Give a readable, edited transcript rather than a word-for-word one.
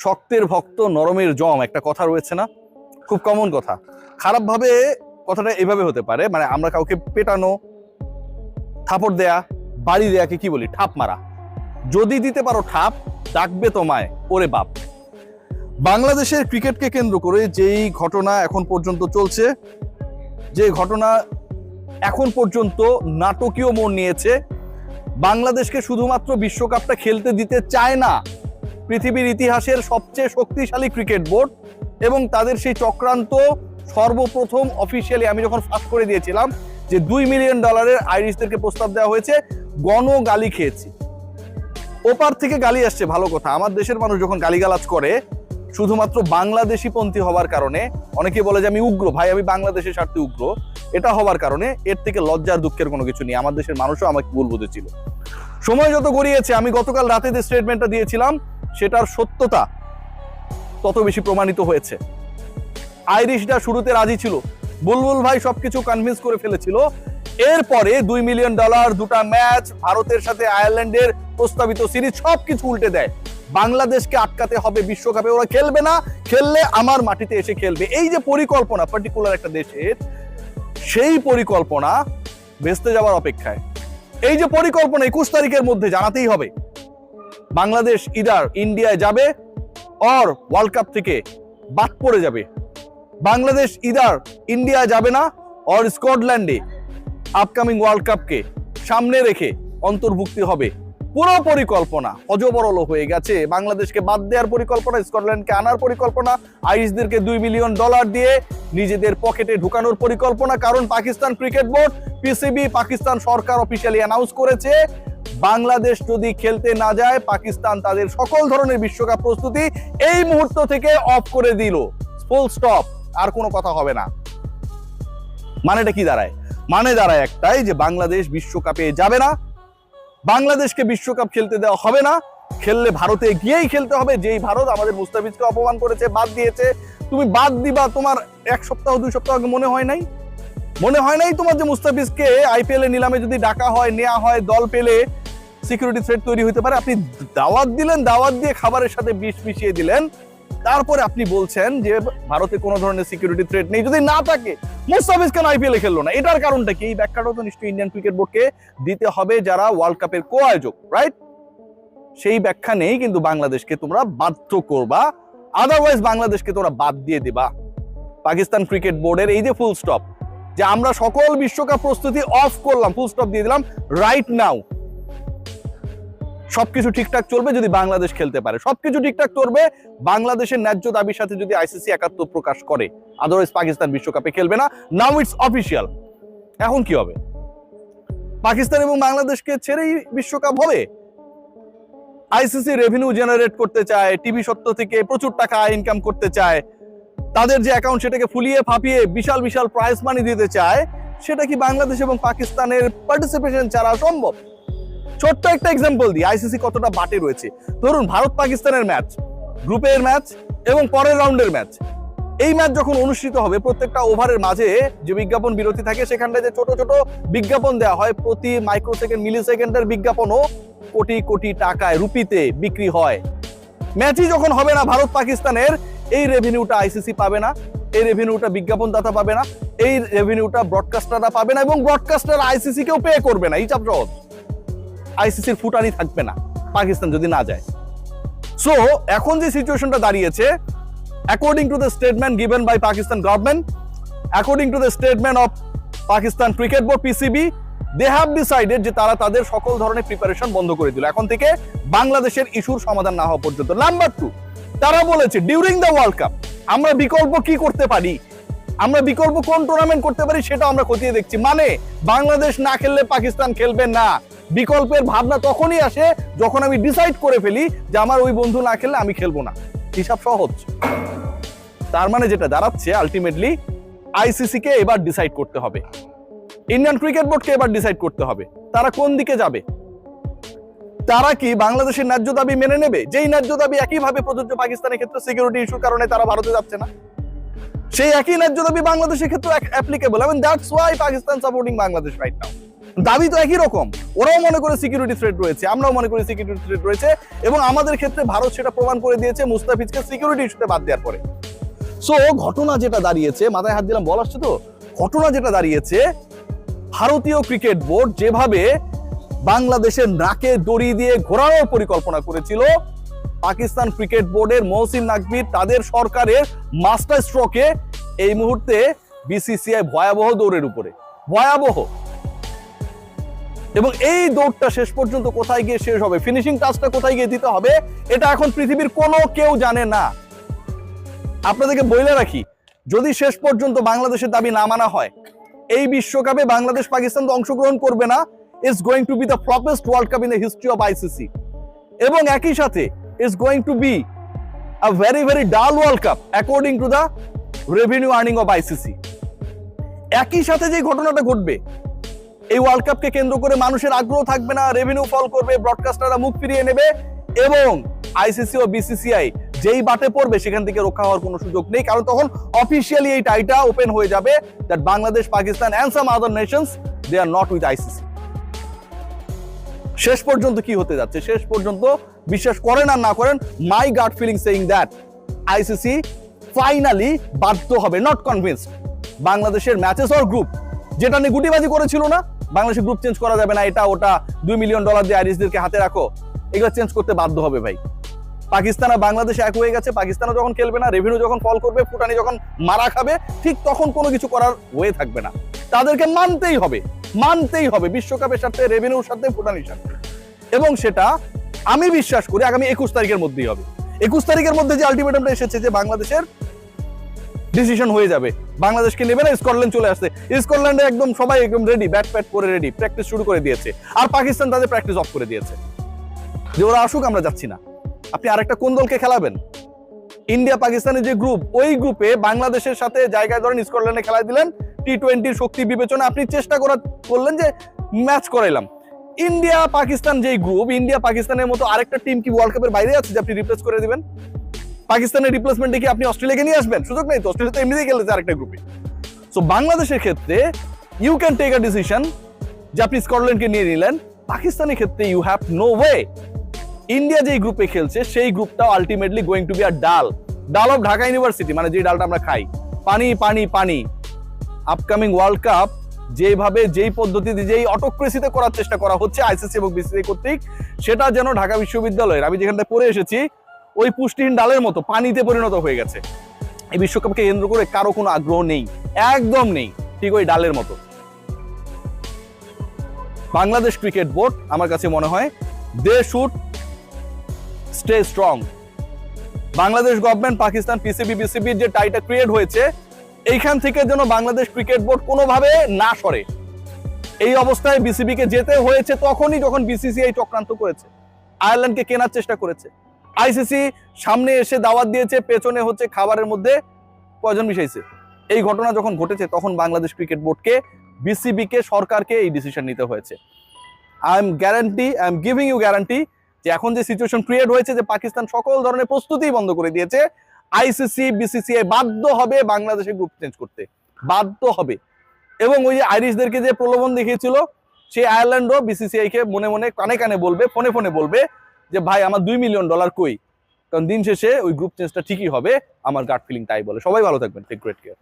শক্তের ভক্ত নরমের জম একটা কথা রয়েছে না, খুব কমন কথা। খারাপ ভাবে কথাটা এভাবে হতে পারে, মানে আমরা কাউকে পেটানো, থাপড় দেয়া, বাড়ি দেয়াকে কি বলি? ঠাপ মারা। যদি দিতে পারো ঠাপ, ডাকবে তোমায় ওরে বাপ। বাংলাদেশের ক্রিকেটকে কেন্দ্র করে যেই ঘটনা এখন পর্যন্ত চলছে, যে ঘটনা এখন পর্যন্ত নাটকীয় মোড় নিয়েছে, বাংলাদেশকে শুধুমাত্র বিশ্বকাপটা খেলতে দিতে চায় না পৃথিবীর ইতিহাসের সবচেয়ে শক্তিশালী ক্রিকেট বোর্ড, এবং তাদের সেই চক্রান্ত সর্বপ্রথম অফিসিয়ালি আমি যখন ফাঁস করে দিয়েছিলাম যে $2 মিলিয়ন আইরিশদেরকে প্রস্তাব দেওয়া হয়েছে, গালি খেয়েছি। ওপার থেকে গালি আসছে, ভালো কথা। আমার দেশের মানুষ যখন গালিগালাজ করে শুধুমাত্র বাংলাদেশি পন্থী হওয়ার কারণে, অনেকে বলে যে আমি উগ্র, ভাই আমি বাংলাদেশের স্বার্থে উগ্র, এটা হওয়ার কারণে এর থেকে লজ্জার দুঃখের কোনো কিছু নেই। আমার দেশের মানুষও আমাকে ভুল বুঝেছিল। সময় যত গড়িয়েছে, আমি গতকাল রাতে যে স্টেটমেন্টটা দিয়েছিলাম সেটার সত্যতা তত বেশি প্রমাণিত হয়েছে। আইরিশরা শুরুতে রাজি ছিল, বুলবুল ভাই সবকিছু কনভিন্স করে ফেলেছিল। এরপরে $2 মিলিয়ন, দুটা ম্যাচ, ভারতের সাথে আয়ারল্যান্ডের প্রস্তাবিত সিরিজ, সবকিছু উল্টে দেয়। বাংলাদেশকে আটকাতে হবে বিশ্বকাপে, ওরা খেলবে না, খেললে আমার মাটিতে এসে খেলবে। এই যে পরিকল্পনা পার্টিকুলার একটা দেশের, সেই পরিকল্পনা ভেস্তে যাওয়ার অপেক্ষায়। এই যে পরিকল্পনা 21 তারিখের মধ্যে জানাতেই হবে বাংলাদেশ ইদার ইন্ডিয়ায় যাবে অর ওয়ার্ল্ড কাপ থেকে বাদ পড়ে যাবে। বাংলাদেশ ইদার ইন্ডিয়া যাবে না অর স্কটল্যান্ডে আপকামিং ওয়ার্ল্ড কাপকে সামনে রেখে অন্তর্ভুক্তি হবে। পুরো পরিকল্পনা অজবরল হয়ে গেছে। বাংলাদেশকে বাদ দেওয়ার পরিকল্পনা, স্কটল্যান্ডকে আনার পরিকল্পনা, আইরিশদেরকে $2 মিলিয়ন দিয়ে নিজেদের পকেটে ঢুকানোর পরিকল্পনা। কারণ Pakistan cricket board, PCB, Pakistan সরকার অফিসিয়ালি অ্যানাউন্স করেছে বাংলাদেশ যদি খেলতে না যায়, পাকিস্তান তাদের সকল ধরনের বিশ্বকাপ প্রস্তুতি এই মুহূর্ত থেকে অফ করে দিল। ফুল স্টপ, আর কোনো কথা হবে না। মানেটা কি দাঁড়ায়? মানে দাঁড়ায় একটাই, যে বাংলাদেশ বিশ্বকাপে যাবে না, বাংলাদেশকে বিশ্বকাপ খেলতে দেওয়া হবে না। খেললে ভারতে গিয়েই খেলতে হবে, যেই ভারত আমাদের মুস্তাফিজকে অপমান করেছে, বাদ দিয়েছে। তুমি বাদ দিবা, তোমার 1 সপ্তাহ 2 সপ্তাহ আগে মনে হয় নাই তোমার যে মুস্তাফিজকে আইপিএল এ নিলামে যদি ডাকা হয়, নেওয়া হয়, দল পেলে সিকিউরিটি থ্রেট তৈরি হতে পারে। আপনি দাওয়াত দিলেন, দাওয়াত দিয়ে খাবারের সাথে বিষ মিশিয়ে দিলেন, তারপরে আপনি বলছেন যে ভারতে কোনো ধরনের সিকিউরিটি থ্রেট নেই। যদি না থাকে, মুস্তাফিজ কেন আইপিএল এ খেললো না? এটার কারণটা কি? এই ব্যাখ্যাটাও তো নিশ্চয়ই ইন্ডিয়ান ক্রিকেট বোর্ডকে দিতে হবে, যারা ওয়ার্ল্ড কাপের কো আয়োজক, রাইট? সেই ব্যাখ্যা নেই, কিন্তু বাংলাদেশকে তোমরা বাধ্য করবা, আদারওয়াইজ বাংলাদেশকে তোমরা বাদ দিয়ে দিবা। পাকিস্তান ক্রিকেট বোর্ডের এই যে ফুল স্টপ, যে আমরা সকল বিশ্বকাপ প্রস্তুতি অফ করলাম, ফুল স্টপ দিয়ে দিলাম রাইট নাও। সবকিছু ঠিকঠাক চলবে যদি বাংলাদেশ খেলতে পারে, সবকিছু ঠিকঠাক চলবে বাংলাদেশের ন্যায্য দাবির সাথে যদি আইসিসি একাত্ম প্রকাশ করে, আদারওয়াইজ পাকিস্তান বিশ্বকাপে খেলবে না। Now it's official. এখন কি হবে? পাকিস্তান এবং বাংলাদেশকে ছেড়েই বিশ্বকাপ হবে। আইসিসি রেভিনিউ জেনারেট করতে চায়, টিভি সত্ত্ব থেকে প্রচুর টাকা ইনকাম করতে চায়, তাদের যে অ্যাকাউন্ট সেটাকে ফুলিয়ে ফাঁপিয়ে বিশাল বিশাল প্রাইজ মানি দিতে চায়। সেটা কি বাংলাদেশ এবং পাকিস্তানের পার্টিসিপেশন ছাড়া সম্ভব? ছোট্ট একটা এক্সাম্পল দিই, আইসিসি কতটা বাটে রয়েছে। ধরুন ভারত পাকিস্তানের ম্যাচ, গ্রুপের ম্যাচ এবং পরের রাউন্ডের ম্যাচ, এই ম্যাচ যখন অনুষ্ঠিত হবে, প্রত্যেকটা ওভারের মাঝে যে বিজ্ঞাপন বিরতি থাকে, সেখানটায় যে ছোট ছোট বিজ্ঞাপন দেওয়া হয়, প্রতি মাইক্রোসেকেন্ড মিলি সেকেন্ডের বিজ্ঞাপনও কোটি কোটি টাকায়, রুপিতে বিক্রি হয়। ম্যাচই যখন হবে না ভারত পাকিস্তানের, এই রেভিনিউটা আইসিসি পাবে না, এই রেভিনিউটা বিজ্ঞাপনদাতা পাবে না, এই রেভিনিউটা ব্রডকাস্টাররা পাবে না, এবং ব্রডকাস্টার আইসিসি কেও পে করবে না। হিসাব সহজ, আইসিসির ফুটানি থাকবে না পাকিস্তান যদি না যায়। সো এখন যে সিচুয়েশনটা দাঁড়িয়েছে, according to the statement given by Pakistan government, according to the statement of Pakistan cricket board PCB, they have decided যে তারা তাদের সকল ধরনের প্রিপারেশন বন্ধ করে দিল এখন থেকে বাংলাদেশের ইস্যুর সমাধান না হওয়া পর্যন্ত। নাম্বার 2, তারা বলেছে ডিউরিং দ্য ওয়ার্ল্ড কাপ আমরা বিকল্প কি করতে পারি, আমরা বিকল্প কোন টুর্নামেন্ট করতে পারি সেটা আমরা খতিয়ে দেখছি। মানে বাংলাদেশ না খেললে পাকিস্তান খেলবে না। বিকল্পের ভাবনা তখনই আসে যখন আমি ডিসাইড করে ফেলি যে আমার ওই বন্ধু না খেললে আমি খেলবো না। হিসাব সহজ। তার মানে যেটা দাঁড়াচ্ছে, আলটিমেটলি আইসিসি কে এবার ডিসাইড করতে হবে, ইন্ডিয়ান ক্রিকেট বোর্ডকে এবার ডিসাইড করতে হবে তারা কোন দিকে যাবে। তারা কি বাংলাদেশের ন্যায্য দাবি মেনে নেবে, যেই ন্যায্য দাবি একইভাবে প্রযোজ্য পাকিস্তানের ক্ষেত্রে সিকিউরিটি ইস্যুর কারণে তারা ভারতে যাচ্ছে না, সেই একই ন্যায্য দাবি বাংলাদেশের ক্ষেত্রে applicable. I mean, that's why Pakistan supporting Bangladesh right now. দাবি তো একই রকম, ওরাও মনে করে সিকিউরিটি থ্রেট রয়েছে, আমরাও মনে করি সিকিউরিটি থ্রেট রয়েছে, এবং আমাদের ক্ষেত্রে ভারত সেটা প্রমাণ করে দিয়েছে মুস্তাফিজকে সিকিউরিটি ইস্যুতে বাদ দেওয়ার পরে। সো ঘটনা যেটা দাঁড়িয়েছে, মাথায় হাত দিলাম বল আসছে তো, ঘটনা যেটা দাঁড়িয়েছে, ভারতীয় ক্রিকেট বোর্ড যেভাবে বাংলাদেশের নাকে দড়ি দিয়ে ঘোরানোর পরিকল্পনা করেছিল, পাকিস্তান ক্রিকেট বোর্ডের মহসিন নাকভীর তাদের সরকারের মাস্টার স্ট্রোকে এই মুহূর্তে বিসিসিআই ভয়াবহ দৌড়ের উপরে, ভয়াবহ। এবং এই দৌড়টা শেষ পর্যন্ত কোথায় গিয়ে শেষ হবে, ফিনিশিং টাচটা কোথায় গিয়ে দিতে হবে, এটা এখন পৃথিবীর কোনো কেউ জানে না। আপনাদেরকে বলে রাখি, যদি শেষ পর্যন্ত বাংলাদেশের দাবি না মানা হয়, এই বিশ্বকাপে বাংলাদেশ পাকিস্তান তো অংশগ্রহণ করবে না। It's going to be the floppest world cup in the history of ICC, এবং একই সাথে it's going to be a very very dull world cup according to the revenue earning of ICC. একই সাথে যে ঘটনাটা ঘটবে, এই ওয়ার্ল্ড কাপকে কেন্দ্র করে মানুষের আগ্রহ থাকবে না, রেভিনিউ ফল করবে, ব্রডকাস্টাররা মুখ ফিরিয়ে নেবে, এবং আইসিসি ও বিসিসিআই যেই বাটে পড়বে সেখান থেকে রক্ষা হওয়ার কোনো সুযোগ নেই, কারণ তখন অফিসিয়ালি এই টাইটা ওপেন হয়ে যাবে that Bangladesh, Pakistan and some other nations they are not with ICC. শেষ পর্যন্ত কি হতে যাচ্ছে, শেষ পর্যন্ত বিশ্বাস করেন আর না করেন, my gut feeling saying that ICC finally বাধ্য হবে, নট কনভিন্সড, বাংলাদেশের ম্যাচেস অর গ্রুপ, যেটা নিয়ে গুটিবাজি করেছিল না, বাংলাদেশের গ্রুপ চেঞ্জ করা যাবে না, এটা ওটা, $2 মিলিয়ন দিয়ে আইরিশদেরকে হাতে রাখো, এগুলো চেঞ্জ করতে বাধ্য হবে ভাই। পাকিস্তান আর বাংলাদেশ এক হয়ে গেছে, পাকিস্তানও যখন খেলবে না, রেভিনিউ যখন ফল করবে, ফুটানি যখন মারা খাবে, ঠিক তখন কোনো কিছু করার হয়ে থাকবে না, তাদেরকে মানতেই হবে, মানতেই হবে, বিশ্বকাপের সাথে, রেভিনিউর সাথে, ফুটানির সাথে। এবং সেটা আমি বিশ্বাস করি আগামী 21 তারিখের মধ্যেই হবে। 21 তারিখের মধ্যে যে আলটিমেটামটা এসেছে যে বাংলাদেশের ডিসিশন হয়ে যাবে, বাংলাদেশকে নেবে না, স্কটল্যান্ড চলে আসছে, স্কটল্যান্ডে একদম সবাই একদম রেডি, ব্যাট প্যাট করে রেডি, প্র্যাকটিস শুরু করে দিয়েছে, আর পাকিস্তান তাদের প্র্যাকটিস অফ করে দিয়েছে যে ওরা আসুক, আমরা যাচ্ছি না। আপনি আরেকটা কোন দলকে খেলাবেন? ইন্ডিয়া পাকিস্তানের যে গ্রুপ, ওই গ্রুপে বাংলাদেশের সাথে জায়গায় ধরেন স্কটল্যান্ডে খেলা দিলেন, টি-20 শক্তি বিবেচনা আপনি চেষ্টা করলেন যে ম্যাচ করাইলাম। ইন্ডিয়া পাকিস্তান যেই গ্রুপ, ইন্ডিয়া পাকিস্তানের মতো আরেকটা টিম কি ওয়ার্ল্ড কাপের বাইরে আছে যে আপনি রিপ্লেস করে দিবেন? পাকিস্তানের রিপ্লেসমেন্টে কি আপনি অস্ট্রেলিয়াকে নিয়ে আসবেন? সুযোগ নেই তো, অস্ট্রেলিয়া তো এমনিতেই খেলেছে আরেকটা গ্রুপে। সো বাংলাদেশের ক্ষেত্রে you can take a decision যে আপনি স্কটল্যান্ডকে নিয়ে নিলেন, পাকিস্তানের ক্ষেত্রে you have no way. India যেই গ্রুপে খেলছে সেই গ্রুপটাও ultimately going to be a dull of Dhaka university, মানে যে ডালটা আমরা খাই, পানি পানি পানি। আপকামিং ওয়ার্ল্ড কাপ যেভাবে, যেই পদ্ধতিতে, যেই অটোক্রেসিতে করার চেষ্টা করা হচ্ছে আইসিসি এবং বিসিসিআই কর্তৃক, সেটা যেন ঢাকা বিশ্ববিদ্যালয়ের, আমি যেখানটা পড়ে এসেছি, ওই পুষ্টিহীন ডালের মতো পানিতে পরিণত হয়ে গেছে। এই বিশ্বকাপকে কেন্দ্র করে কারো কোনো আগ্রহ নেই, একদম নেই, ঠিক ওই ডালের মতো। বাংলাদেশ ক্রিকেট বোর্ড আমার কাছে মনে হয় they should stay strong. Bangladesh government, Pakistan PCB, বিসিবির যে টাইটা ক্রিয়েট হয়েছে, এইখান থেকে যেন বাংলাদেশ ক্রিকেট বোর্ড কোনোভাবে না সরে। এই অবস্থায় বিসিবি কে যেতে হয়েছে তখনই যখন বিসিসিআই চক্রান্ত করেছে, আয়ারল্যান্ডকে কেনার চেষ্টা করেছে, আইসিসি সামনে এসে দাওয়াত দিয়েছে, পেছনে হচ্ছে খাবারের মধ্যে পয়জন মিশাইছে। এই ঘটনা যখন ঘটেছে তখন বাংলাদেশ ক্রিকেট বোর্ডকে, বিসিবি কে, সরকারকে এই ডিসিশন নিতে হয়েছে। I'm giving you guarantee যে এখন যে সিচুয়েশন ক্রিয়েট হয়েছে, যে পাকিস্তান সকল ধরনের প্রস্তুতি বন্ধ করে দিয়েছে, আইসিসি বিসিসিআই বাধ্য হবে বাংলাদেশের গ্রুপ চেঞ্জ করতে, বাধ্য হবে। এবং ওই যে আইরিশদেরকে যে প্রলোভন দেখিয়েছিল, সেই আয়ারল্যান্ডও বিসিসিআই কে মনে মনে, কানে কানে বলবে, ফোনে ফোনে বলবে যে ভাই আমার $2 মিলিয়ন কই, কারণ দিন শেষে ওই গ্রুপ চেঞ্জটা ঠিকই হবে, আমার গাট ফিলিং তাই বলে। সবাই ভালো থাকবেন, টেক গ্রেট কেয়ার।